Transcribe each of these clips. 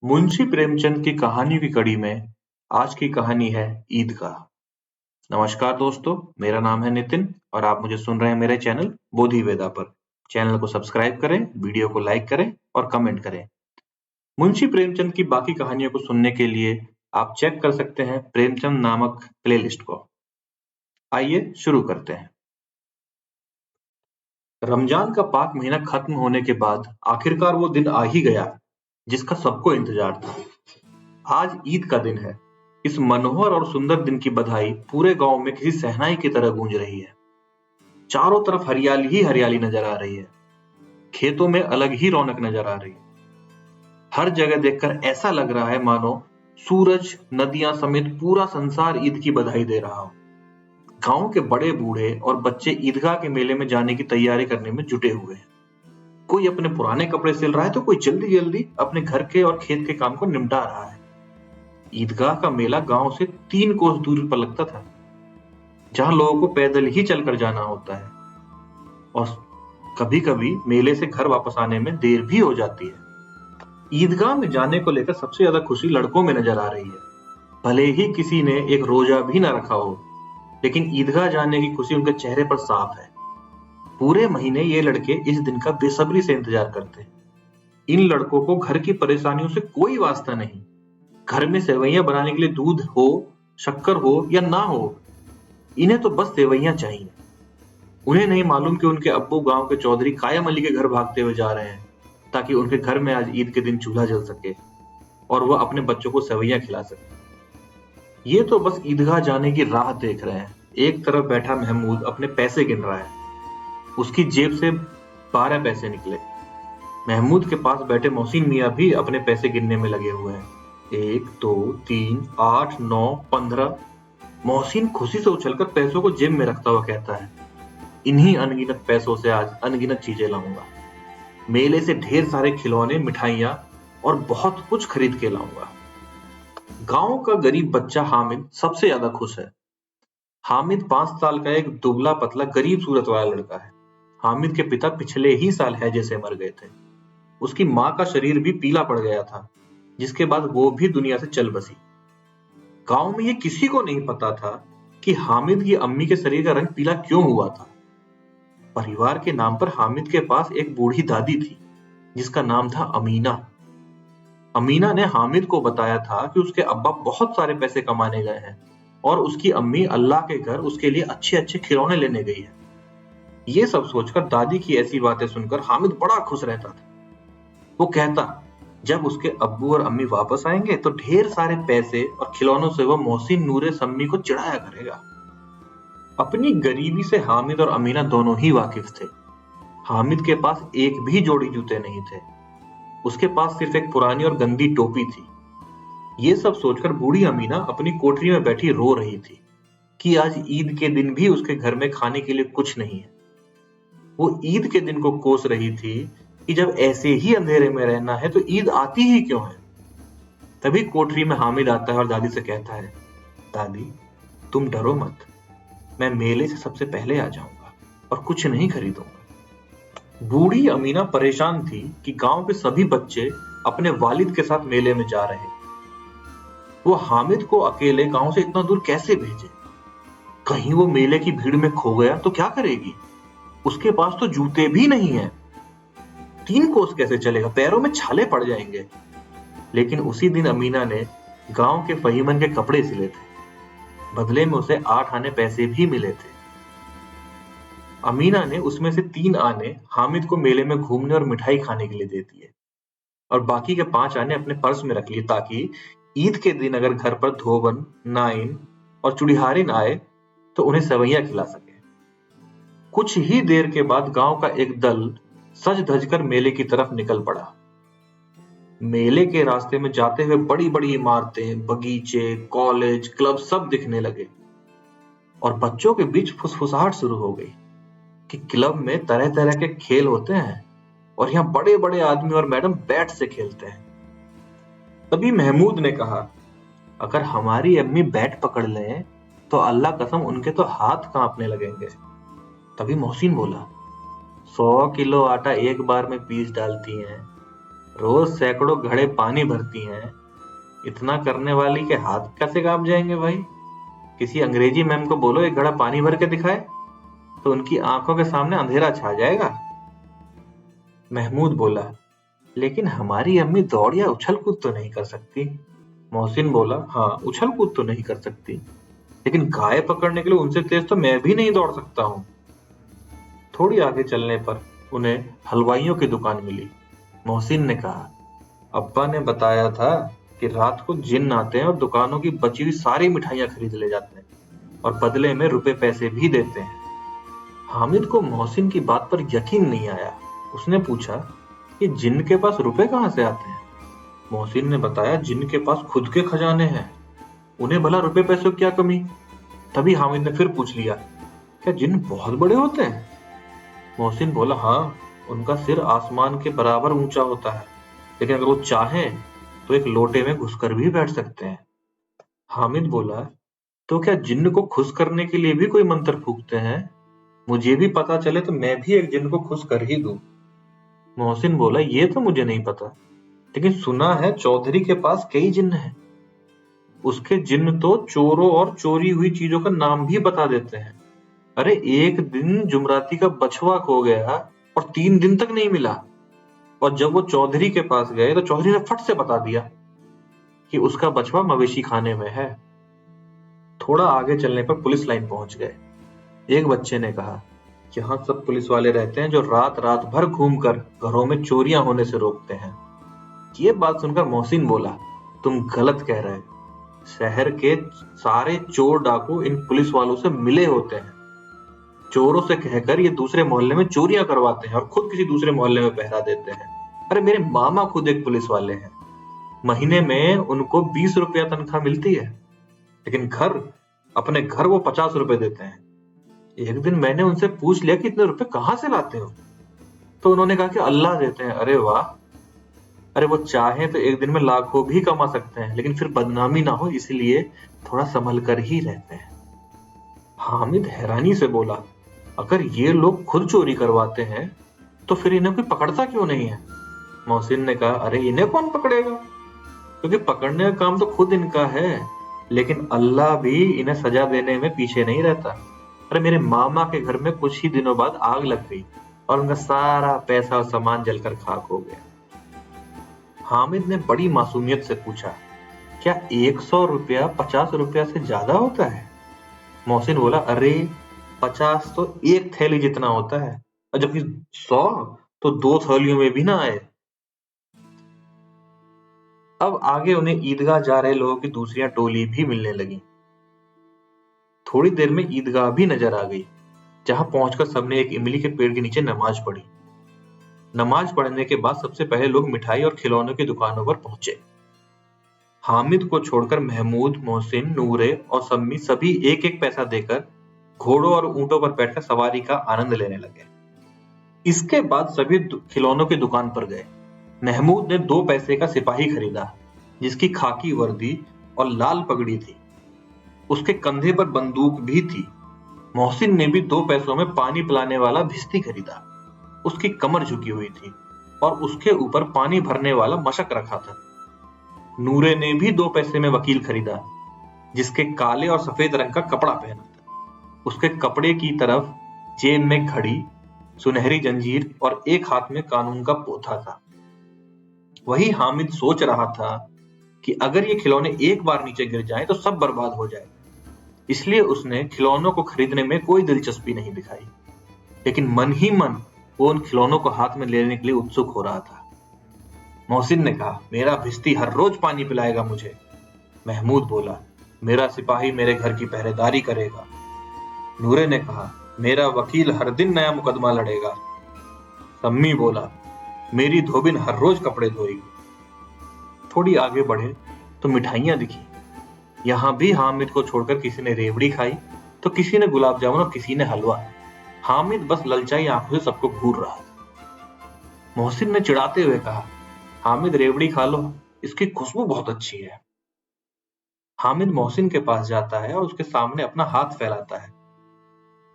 मुंशी प्रेमचंद की कहानियों की कड़ी में आज की कहानी है ईदगाह। नमस्कार दोस्तों, मेरा नाम है नितिन और आप मुझे सुन रहे हैं मेरे चैनल बोधि वेदा पर। चैनल को सब्सक्राइब करें, वीडियो को लाइक करें और कमेंट करें। मुंशी प्रेमचंद की बाकी कहानियों को सुनने के लिए आप चेक कर सकते हैं प्रेमचंद नामक प्लेलिस्ट को। आइए शुरू करते हैं। रमजान का पाक महीना खत्म होने के बाद आखिरकार वो दिन आ ही गया जिसका सबको इंतजार था। आज ईद का दिन है। इस मनोहर और सुंदर दिन की बधाई पूरे गांव में किसी शहनाई की तरह गूंज रही है। चारों तरफ हरियाली ही हरियाली नजर आ रही है। खेतों में अलग ही रौनक नजर आ रही है। हर जगह देखकर ऐसा लग रहा है मानो सूरज, नदियां समेत पूरा संसार ईद की बधाई दे रहा हो। गांव के बड़े बूढ़े और बच्चे ईदगाह के मेले में जाने की तैयारी करने में जुटे हुए हैं। कोई अपने पुराने कपड़े सिल रहा है तो कोई जल्दी जल्दी अपने घर के और खेत के काम को निपटा रहा है। ईदगाह का मेला गांव से 3 कोस दूरी पर लगता था, जहां लोगों को पैदल ही चलकर जाना होता है और कभी-कभी मेले से घर वापस आने में देर भी हो जाती है। ईदगाह में जाने को लेकर सबसे ज्यादा खुशी लड़कों में नजर आ रही है। भले ही किसी ने एक रोजा भी ना रखा हो, लेकिन ईदगाह जाने की खुशी उनके चेहरे पर साफ है। पूरे महीने ये लड़के इस दिन का बेसब्री से इंतजार करते हैं। इन लड़कों को घर की परेशानियों से कोई वास्ता नहीं। घर में सेवैयां बनाने के लिए दूध हो, शक्कर हो या ना हो, इन्हें तो बस सेवैयां चाहिए। उन्हें नहीं मालूम कि उनके अब्बू गांव के चौधरी कायम अली के घर भागते हुए जा रहे हैं, ताकि उनके घर में आज ईद के दिन चूल्हा जल सके और वह अपने बच्चों को सेवैयां खिला सके। ये तो बस ईदगाह जाने की राह देख रहे हैं। एक तरफ बैठा महमूद अपने पैसे गिन रहा है। उसकी जेब से 12 पैसे निकले। महमूद के पास बैठे मोहसिन मियाँ भी अपने पैसे गिनने में लगे हुए हैं। 1, 2, 3, 8, 9, 15। मोहसिन खुशी से उछलकर पैसों को जेब में रखता हुआ कहता है, इन्हीं अनगिनत पैसों से आज अनगिनत चीजें लाऊंगा। मेले से ढेर सारे खिलौने, मिठाइयां और बहुत कुछ खरीद के लाऊंगा। गांव का गरीब बच्चा हामिद सबसे ज्यादा खुश है। हामिद 5 साल का एक दुबला पतला गरीब सूरत वाला लड़का है। हामिद के पिता पिछले ही साल हैजे से मर गए थे। उसकी माँ का शरीर भी पीला पड़ गया था, जिसके बाद वो भी दुनिया से चल बसी। गांव में ये किसी को नहीं पता था कि हामिद की अम्मी के शरीर का रंग पीला क्यों हुआ था। परिवार के नाम पर हामिद के पास एक बूढ़ी दादी थी, जिसका नाम था अमीना। अमीना ने हामिद को बताया था कि उसके अब्बा बहुत सारे पैसे कमाने गए हैं और उसकी अम्मी अल्लाह के घर उसके लिए अच्छे अच्छे खिलौने लेने गई है। ये सब सोचकर दादी की ऐसी बातें सुनकर हामिद बड़ा खुश रहता था। वो कहता, जब उसके अब्बू और अम्मी वापस आएंगे तो ढेर सारे पैसे और खिलौनों से वो मोहसिन नूरे सम्मी को चिढ़ाया करेगा। अपनी गरीबी से हामिद और अमीना दोनों ही वाकिफ थे। हामिद के पास एक भी जोड़ी जूते नहीं थे। उसके पास सिर्फ एक पुरानी और गंदी टोपी थी। ये सब सोचकर बूढ़ी अमीना अपनी कोठरी में बैठी रो रही थी कि आज ईद के दिन भी उसके घर में खाने के लिए कुछ नहीं है। वो ईद के दिन को कोस रही थी कि जब ऐसे ही अंधेरे में रहना है तो ईद आती ही क्यों है। तभी कोठरी में हामिद आता है और दादी से कहता है, दादी तुम डरो मत, मैं मेले से सबसे पहले आ जाऊंगा और कुछ नहीं खरीदूंगा। बूढ़ी अमीना परेशान थी कि गांव के सभी बच्चे अपने वालिद के साथ मेले में जा रहे। वो हामिद को अकेले गांव से इतना दूर कैसे भेजे। कहीं वो मेले की भीड़ में खो गया तो क्या करेगी। उसके पास तो जूते भी नहीं है। 3 कोस कैसे चलेगा, पैरों में छाले पड़ जाएंगे। लेकिन उसी दिन अमीना ने गांव के फहीमन के कपड़े सिले थे। बदले में उसे 8 आने पैसे भी मिले थे। अमीना ने उसमें से 3 आने हामिद को मेले में घूमने और मिठाई खाने के लिए दे दिए और बाकी के 5 आने अपने पर्स में रख लिए, ताकि ईद के दिन अगर घर पर धोबन, नाइन और चुड़िहारिन आए तो उन्हें सेवैयां खिला सके। कुछ ही देर के बाद गांव का एक दल सज धज कर मेले की तरफ निकल पड़ा। मेले के रास्ते में जाते हुए बड़ी बड़ी इमारतें, बगीचे, कॉलेज, क्लब सब दिखने लगे और बच्चों के बीच फुसफुसाहट शुरू हो गई कि क्लब में तरह तरह के खेल होते हैं और यहाँ बड़े बड़े आदमी और मैडम बैट से खेलते हैं। तभी महमूद ने कहा, अगर हमारी अम्मी बैट पकड़ लें तो अल्लाह कसम उनके तो हाथ कांपने लगेंगे। तभी मोहसिन बोला, 100 किलो आटा एक बार में पीस डालती हैं, रोज सैकड़ों घड़े पानी भरती हैं, इतना करने वाली के हाथ कैसे कांप जाएंगे भाई? किसी अंग्रेजी मैम को बोलो एक घड़ा पानी भर के दिखाए, तो उनकी आंखों के सामने अंधेरा छा जाएगा। महमूद बोला, लेकिन हमारी अम्मी दौड़ या उछल कूद तो नहीं कर सकती। मोहसिन बोला, हाँ उछल कूद तो नहीं कर सकती, लेकिन गाय पकड़ने के लिए उनसे तेज तो मैं भी नहीं दौड़ सकता हूँ। थोड़ी आगे चलने पर उन्हें हलवाइयों की दुकान मिली। मोहसिन ने कहा, अब्बा ने बताया था कि रात को जिन्न आते हैं और दुकानों की बची हुई सारी मिठाइयां खरीद ले जाते हैं और बदले में रुपए पैसे भी देते हैं। हामिद को मोहसिन की बात पर यकीन नहीं आया। उसने पूछा कि जिन्न के पास रुपए कहाँ से आते हैं? मोहसिन ने बताया, जिन्न के पास खुद के खजाने हैं, उन्हें भला रुपए पैसों की क्या कमी? तभी हामिद ने फिर पूछ लिया, क्या जिन्न बहुत बड़े होते हैं? मोहसिन बोला, हाँ, उनका सिर आसमान के बराबर ऊंचा होता है, लेकिन अगर वो चाहें तो एक लोटे में घुसकर भी बैठ सकते हैं। हामिद बोला, तो क्या जिन्न को खुश करने के लिए भी कोई मंत्र फूंकते हैं? मुझे भी पता चले तो मैं भी एक जिन्न को खुश कर ही दूं। मोहसिन बोला, ये तो मुझे नहीं पता, लेकिन सुना है चौधरी के पास कई जिन्न हैं। उसके जिन्न तो चोरों और चोरी हुई चीजों का नाम भी बता देते हैं। अरे एक दिन जुमराती का बछवा खो गया और 3 दिन तक नहीं मिला, और जब वो चौधरी के पास गए तो चौधरी ने फट से बता दिया कि उसका बछवा मवेशी खाने में है। थोड़ा आगे चलने पर पुलिस लाइन पहुंच गए। एक बच्चे ने कहा, यहाँ सब पुलिस वाले रहते हैं जो रात रात भर घूमकर घरों में चोरियां होने से रोकते हैं। ये बात सुनकर मोहसिन बोला, तुम गलत कह रहे हो। शहर के सारे चोर डाकू इन पुलिस वालों से मिले होते हैं। चोरों से कहकर ये दूसरे मोहल्ले में चोरियां करवाते हैं और खुद किसी दूसरे मोहल्ले में पहरा देते हैं। अरे मेरे मामा खुद एक पुलिस वाले हैं, महीने में उनको 20 रुपया तनख्वाह मिलती है, लेकिन अपने घर वो 50 रुपए देते हैं। एक दिन मैंने उनसे पूछ लिया कि इतने रुपए कहाँ से लाते हो? तो उन्होंने कहा कि अल्लाह देते हैं। अरे वाह! अरे वो चाहे तो एक दिन में लाखों भी कमा सकते हैं, लेकिन फिर बदनामी ना हो इसलिए थोड़ा संभल कर ही रहते हैं। हामिद हैरानी से बोला, अगर ये लोग खुद चोरी करवाते हैं तो फिर इन्हें कोई पकड़ता क्यों नहीं है? मोहसिन ने कहा, अरे इन्हें कौन पकड़ेगा, क्योंकि पकड़ने का काम तो खुद इनका है, लेकिन अल्लाह भी इन्हें सजा देने में पीछे नहीं रहता। अरे मेरे मामा के घर में कुछ ही दिनों बाद आग लग गई और उनका सारा पैसा और सामान जलकर खाक हो गया। हामिद ने बड़ी मासूमियत से पूछा, क्या 100 रुपया 50 रुपया से ज्यादा होता है? मोहसिन बोला, अरे 50 तो एक थैली जितना होता है, और जबकि 100 तो 2 थैलियों में भी ना आए। अब आगे उन्हें ईदगाह जा रहे लोगों की दूसरी टोली भी मिलने लगी। थोड़ी देर में ईदगाह भी नजर आ गई, जहां पहुंचकर सबने एक इमली के पेड़ के नीचे नमाज पढ़ी। नमाज पढ़ने के बाद सबसे पहले लोग मिठाई और खिलौनों की दुकानों पर पहुंचे। हामिद को छोड़कर महमूद, मोहसिन, नूरे और सम्मी सभी एक एक पैसा देकर घोड़ों और ऊंटों पर बैठकर सवारी का आनंद लेने लगे। इसके बाद सभी खिलौनों की दुकान पर गए। महमूद ने 2 पैसे का सिपाही खरीदा, जिसकी खाकी वर्दी और लाल पगड़ी थी। उसके कंधे पर बंदूक भी थी। मोहसिन ने भी 2 पैसों में पानी पिलाने वाला भिश्ती खरीदा। उसकी कमर झुकी हुई थी और उसके ऊपर पानी भरने वाला मशक रखा था। नूरे ने भी 2 पैसे में वकील खरीदा, जिसके काले और सफेद रंग का कपड़ा पहना था। उसके कपड़े की तरफ जेब में घड़ी, सुनहरी जंजीर और एक हाथ में कानून का पोथा था। वही हामिद सोच रहा था कि अगर ये खिलौने एक बार नीचे गिर जाएं तो सब बर्बाद हो जाए। इसलिए उसने खिलौनों को खरीदने में कोई दिलचस्पी नहीं दिखाई, लेकिन मन ही मन वो उन खिलौनों को हाथ में लेने के लिए उत्सुक हो रहा था। मोहसिन ने कहा, मेरा भिश्ती हर रोज पानी पिलाएगा मुझे। महमूद बोला, मेरा सिपाही मेरे घर की पहरेदारी करेगा। नूरे ने कहा, मेरा वकील हर दिन नया मुकदमा लड़ेगा। सम्मी बोला, मेरी धोबिन हर रोज कपड़े धोएगी। थोड़ी आगे बढ़े तो मिठाइयां दिखी। यहाँ भी हामिद को छोड़कर किसी ने रेवड़ी खाई, तो किसी ने गुलाब जामुन और किसी ने हलवा। हामिद बस ललचाई आंखों से सबको घूर रहा था। मोहसिन ने चिढ़ाते हुए कहा, हामिद रेवड़ी खा लो, इसकी खुशबू बहुत अच्छी है। हामिद मोहसिन के पास जाता है और उसके सामने अपना हाथ फैलाता है।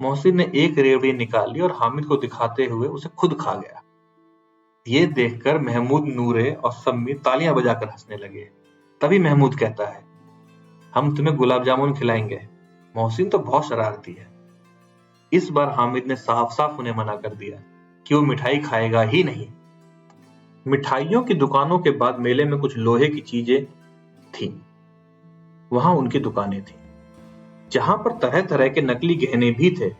मोहसिन ने एक रेवड़ी निकाली और हामिद को दिखाते हुए उसे खुद खा गया। ये देखकर महमूद, नूरे और सम्मी तालियां बजाकर हंसने लगे। तभी महमूद कहता है, हम तुम्हें गुलाब जामुन खिलाएंगे। मोहसिन तो बहुत शरारती है। इस बार हामिद ने साफ साफ उन्हें मना कर दिया कि वो मिठाई खाएगा ही नहीं। मिठाइयों की दुकानों के बाद मेले में कुछ लोहे की चीजें थीं। वहां उनकी दुकानें थीं, जहां पर तरह तरह के नकली गहने भी थे।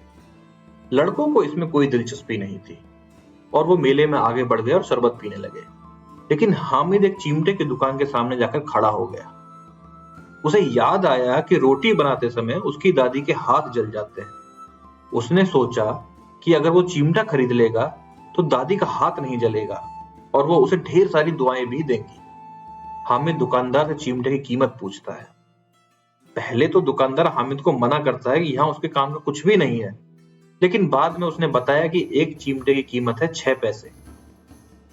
लड़कों को इसमें कोई दिलचस्पी नहीं थी और वो मेले में आगे बढ़ गए और शरबत पीने लगे। लेकिन हामिद एक चिमटे की दुकान के सामने जाकर खड़ा हो गया। उसे याद आया कि रोटी बनाते समय उसकी दादी के हाथ जल जाते हैं। उसने सोचा कि अगर वो चिमटा खरीद लेगा तो दादी का हाथ नहीं जलेगा और वो उसे ढेर सारी दुआएं भी देंगी। हामिद दुकानदार से चिमटे की कीमत पूछता है। पहले तो दुकानदार हामिद को मना करता है कि यहाँ उसके काम का कुछ भी नहीं है, लेकिन बाद में उसने बताया कि एक चिमटे की कीमत है 6 पैसे।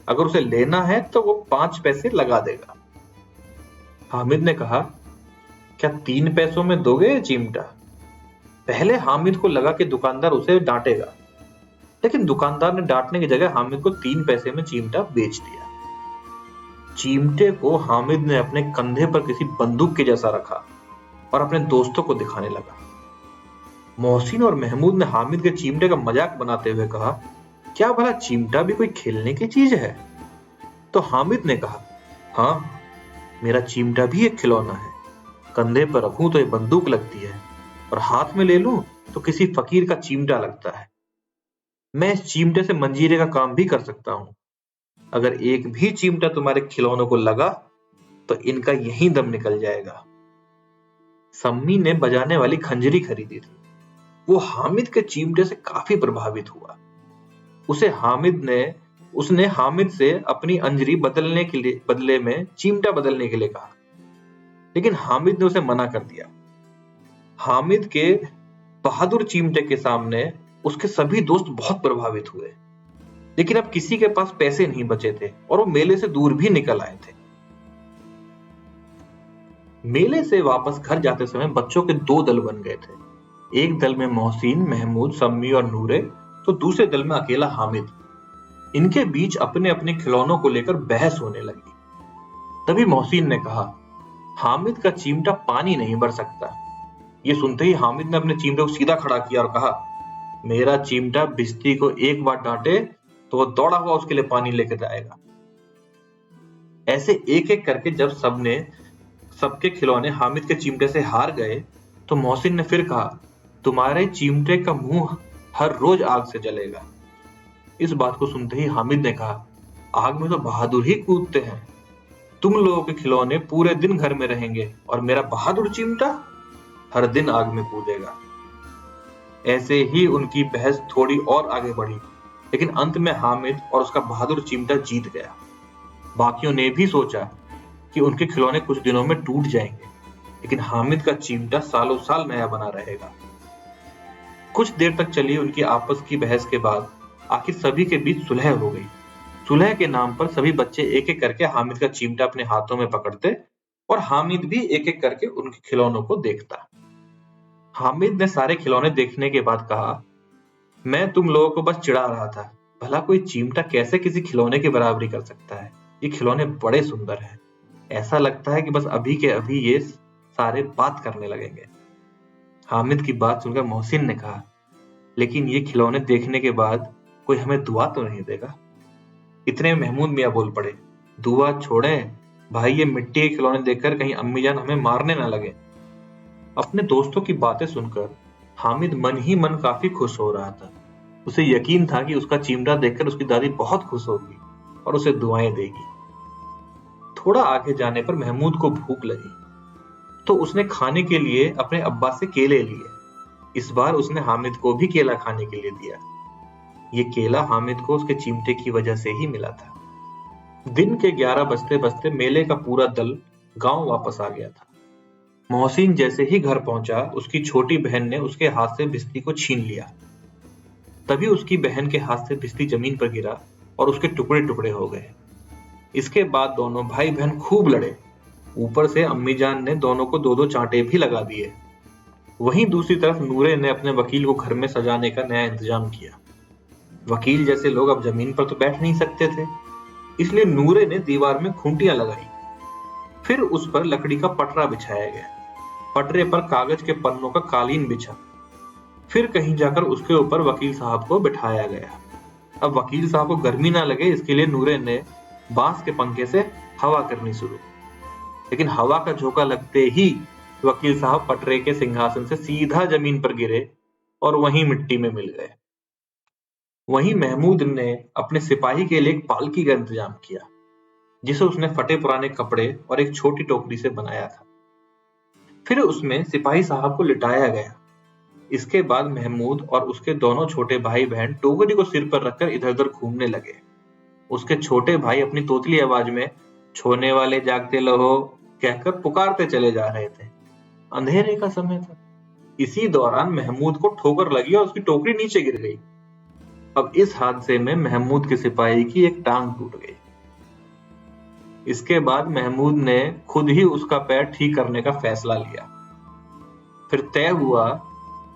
अगर उसे लेना है तो वो 5 पैसे लगा देगा। हामिद ने कहा, क्या 3 पैसों में दोगे ये चिमटा? पहले हामिद को लगा कि दुकानदार उसे डांटेगा, लेकिन दुकानदार ने डांटने की जगह हामिद को 3 पैसे में चिमटा बेच दिया। चिमटे को हामिद ने अपने कंधे पर किसी बंदूक के जैसा रखा और अपने दोस्तों को दिखाने लगा। मोहसिन और महमूद ने हामिद के चिमटे का मजाक बनाते हुए कहा, क्या भला चिमटा भी कोई खेलने की चीज है? तो हामिद ने कहा, हाँ, मेरा चिमटा भी एक खिलौना है। कंधे पर रखूं तो ये बंदूक लगती है और हाथ में ले लूं तो किसी फकीर का चिमटा लगता है। मैं इस चिमटे से मंजीरे का काम भी कर सकता हूं। अगर एक भी चिमटा तुम्हारे खिलौनों को लगा तो इनका यहीं दम निकल जाएगा। सम्मी ने बजाने वाली खंजरी खरीदी थी। वो हामिद के चिमटे से काफी प्रभावित हुआ। उसने हामिद से अपनी अंजरी बदले में चिमटा बदलने के लिए कहा, लेकिन हामिद ने उसे मना कर दिया। हामिद के बहादुर चिमटे के सामने उसके सभी दोस्त बहुत प्रभावित हुए, लेकिन अब किसी के पास पैसे नहीं बचे थे और वो मेले से दूर भी निकल आए थे। मेले से वापस घर जाते समय बच्चों के 2 दल बन गए थे। एक दल में मोहसिन, महमूद, सम्मी और नूरे, तो दूसरे दल में अकेला हामिद। इनके बीच अपने अपने खिलौनों को लेकर बहस होने लगी। तभी मोहसिन ने कहा, हामिद का चिमटा पानी नहीं भर सकता। ये सुनते ही हामिद ने अपने चिमटे को सीधा खड़ा किया और कहा, मेरा चिमटा भिश्ती को एक बार डांटे तो वो दौड़ा हुआ उसके लिए पानी लेकर जाएगा। ऐसे एक एक करके जब सबके खिलौने हामिद के चिमटे से हार गए तो मोहसिन ने फिर कहा, तुम्हारे चिमटे का मुंह हर रोज आग से जलेगा। इस बात को सुनते ही हामिद ने कहा, आग में तो बहादुर ही कूदते हैं। तुम लोगों के खिलौने पूरे दिन घर में रहेंगे और मेरा बहादुर चिमटा हर दिन आग में कूदेगा। ऐसे ही उनकी बहस थोड़ी और आगे बढ़ी, लेकिन अंत में हामिद और उसका बहादुर चिमटा जीत गया। बाकियों ने भी सोचा कि उनके खिलौने कुछ दिनों में टूट जाएंगे, लेकिन हामिद का चिमटा सालों साल नया बना रहेगा। कुछ देर तक चली उनकी आपस की बहस के बाद आखिर सभी के बीच सुलह हो गई। सुलह के नाम पर सभी बच्चे एक एक करके हामिद का चिमटा अपने हाथों में पकड़ते और हामिद भी एक एक करके उनके खिलौनों को देखता। हामिद ने सारे खिलौने देखने के बाद कहा, मैं तुम लोगों को बस चिढ़ा रहा था। भला कोई चिमटा कैसे किसी खिलौने की बराबरी कर सकता है? ये खिलौने बड़े सुंदर हैं। ऐसा लगता है कि बस अभी के अभी ये सारे बात करने लगेंगे। हामिद की बात सुनकर मोहसिन ने कहा, लेकिन ये खिलौने देखने के बाद कोई हमें दुआ तो नहीं देगा? इतने महमूद मियाँ बोल पड़े, दुआ छोड़ें भाई, ये मिट्टी के खिलौने देखकर कहीं अम्मी जान हमें मारने ना लगे। अपने दोस्तों की बातें सुनकर हामिद मन ही मन काफी खुश हो रहा था। उसे यकीन था कि उसका चिमटा देखकर उसकी दादी बहुत खुश होगी और उसे दुआएं देगी। थोड़ा आगे जाने पर महमूद को भूख लगी, तो उसने खाने के लिए अपने अब्बा से केले लिए। इस बार उसने हामिद को भी केला खाने के लिए दिया। ये केला हामिद को उसके चिमटे की वजह से ही मिला था। दिन के 11 बजते बजते मेले का पूरा दल गांव वापस आ गया था। मोहसिन जैसे ही घर पहुंचा, उसकी छोटी बहन ने उसके हाथ से भिश्ती को छीन लिया। तभी उसकी बहन के हाथ से भिश्ती जमीन पर गिरा और उसके टुकड़े टुकड़े हो गए। इसके बाद दोनों भाई बहन खूब लड़े। ऊपर से अम्मी जान ने दोनों को 2-2 चांटे भी लगा दिए। वहीं दूसरी तरफ नूरे ने अपने वकील को घर में सजाने का नया इंतजाम किया। वकील जैसे लोग अब जमीन पर तो बैठ नहीं सकते थे, इसलिए नूरे ने दीवार में खूंटियां लगाई। फिर उस पर लकड़ी का पटरा बिछाया गया। पटरे पर कागज के पन्नों का कालीन बिछा। फिर कहीं जाकर उसके ऊपर वकील साहब को बिठाया गया। अब वकील साहब को गर्मी ना लगे इसके लिए नूरे ने बांस के पंखे से हवा करनी शुरू। लेकिन हवा का झोंका लगते ही वकील साहब पटरे के सिंहासन से सीधा जमीन पर गिरे और वहीं मिट्टी में मिल गए। वहीं महमूद ने अपने सिपाही के लिए एक पालकी का इंतजाम किया, जिसे उसने फटे पुराने कपड़े और एक छोटी टोकरी से बनाया था। फिर उसमें सिपाही साहब को लिटाया गया। इसके बाद महमूद और उसके दोनों छोटे भाई बहन टोकरी को सिर पर रखकर इधर उधर घूमने लगे। उसके छोटे भाई अपनी तोतली आवाज में "छोने वाले जागते रहो" कहकर पुकारते चले जा रहे थे। अंधेरे का समय था। इसी दौरान महमूद को ठोकर लगी और उसकी टोकरी नीचे गिर गई। अब इस हादसे में महमूद के सिपाही की एक टांग टूट गई। इसके बाद महमूद ने खुद ही उसका पैर ठीक करने का फैसला लिया। फिर तय हुआ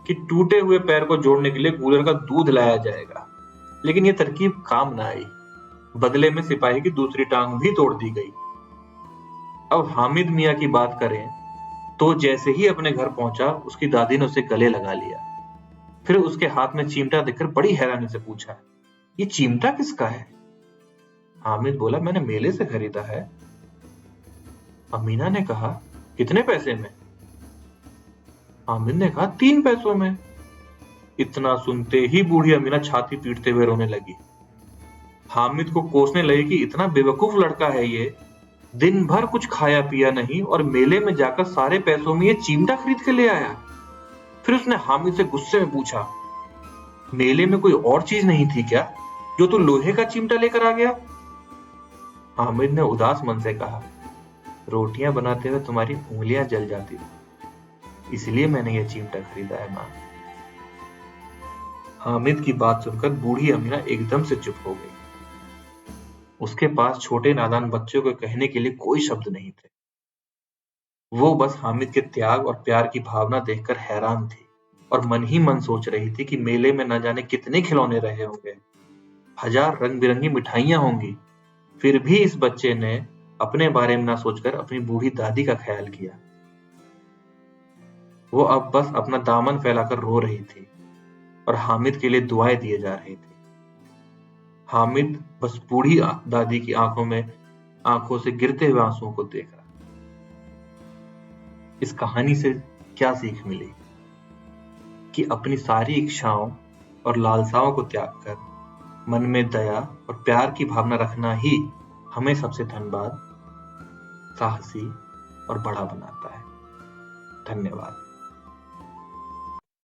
कि टूटे हुए पैर को जोड़ने के लिए गूलर का दूध लाया जाएगा। लेकिन यह तरकीब काम न आई। बदले में सिपाही की दूसरी टांग भी तोड़ दी गई। अब हामिद मियां की बात करें तो जैसे ही अपने घर पहुंचा उसकी दादी ने उसे गले लगा लिया। फिर उसके हाथ में चिमटा देखकर बड़ी हैरानी से पूछा, "ये चिमटा किसका है?" हामिद बोला, "मैंने मेले से खरीदा है।" अमीना ने कहा, "कितने पैसे में?" हामिद ने कहा, "3 पैसों में।" इतना सुनते ही बूढ़ी अमीना छाती पीटते हुए रोने लगी। हामिद को कोसने लगी कि इतना बेवकूफ लड़का है ये, दिन भर कुछ खाया पिया नहीं और मेले में जाकर सारे पैसों में ये चिमटा खरीद के ले आया। फिर उसने हामिद से गुस्से में पूछा, "मेले में कोई और चीज नहीं थी क्या जो तू लोहे का चिमटा लेकर आ गया?" हामिद ने उदास मन से कहा, "रोटियां बनाते हुए तुम्हारी उंगलियां जल जाती थी, इसलिए मैंने यह चिमटा खरीदा है मां।" हामिद की बात सुनकर बूढ़ी अमीना एकदम से चुप हो गई। उसके पास छोटे नादान बच्चों को कहने के लिए कोई शब्द नहीं थे। वो बस हामिद के त्याग और प्यार की भावना देखकर हैरान थी और मन ही मन सोच रही थी कि मेले में न जाने कितने खिलौने रहे होंगे, 1000 रंग बिरंगी मिठाइयां होंगी, फिर भी इस बच्चे ने अपने बारे में ना सोचकर अपनी बूढ़ी दादी का ख्याल किया। वो अब बस अपना दामन फैलाकर रो रही थी और हामिद के लिए दुआएं दिए जा रही थी। हामिद बस बूढ़ी दादी की आंखों से गिरते हुए आंसुओं को देख रहा। इस कहानी से क्या सीख मिली कि अपनी सारी इच्छाओं और लालसाओं को त्याग कर मन में दया और प्यार की भावना रखना ही हमें सबसे धनबाद, साहसी और बड़ा बनाता है। धन्यवाद।